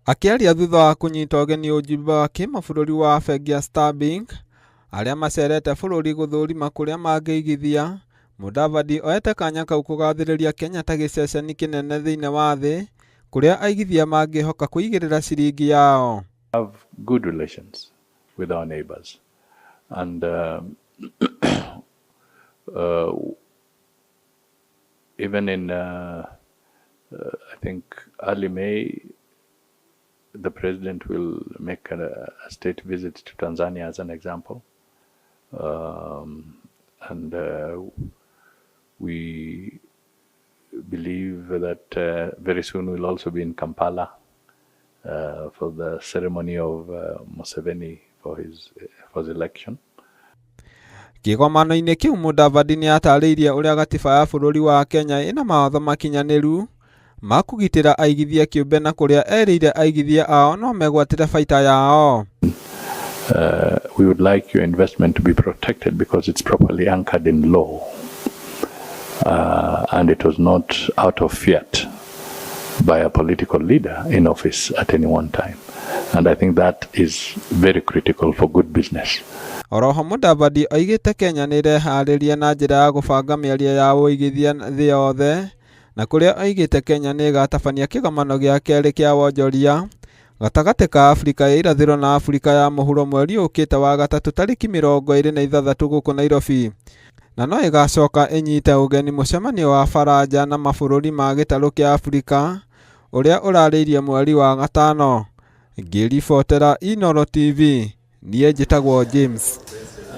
Akiaria thutha wa kunyita ũgeni ũjumbe wa kĩmabũrũri wa bengi ya Stanbic arĩa macerete bũrũri gũthũrima kũrĩa mangĩigithia, Mudavadi oete kanya kau kũgathĩrĩria Kenya ta gĩceceni kĩnene thĩinĩ wa thĩ kũrĩa aigithia mangĩhoka kũigĩrĩra ciringi yao. Have good relations with our neighbors, and even in I think early May, the president will make a state visit to Tanzania as an example, and we believe that very soon we'll also be in Kampala for the ceremony of Museveni for his election. Kĩgomano-inĩ kĩu Mudavadi nĩ atarĩirie ũrĩa gatiba ya bũrũri wa Kenya ĩna mawatho makinyanĩru ma kũgitĩra aigithia kĩũmbe na kũrĩa erĩire aigithia ao no megwatĩre baita yao. We would like your investment to be protected because it's properly anchored in law, and it was not out of fiat by a political leader in office at any one time, and I think that is very critical for good business. Oroho Mudavadi oigĩte Kenya nĩ ĩreharĩria na njĩra ya gũbanga mĩario ya ũigithia thĩ yothe, na kũrĩa oigĩte Kenya nĩ ĩgatabania kĩgomano gĩa kerĩ kĩa wonjoria gatagatĩ ka Afrika ya irathĩro na Afrika ya mũhuro mweri ũkĩte wa gatatũ tarĩki 26 gũkũ Nairobi, na no ĩgacoka ĩnyite ũgeni mũcemanio wa Faraja na mabũrũri ma gĩtarũ kĩa Afrika ũrĩa ũrarĩirie mweri wa gatano. Ngĩribotera Inooro TV, niĩ njĩtagwo James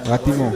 Gatimo.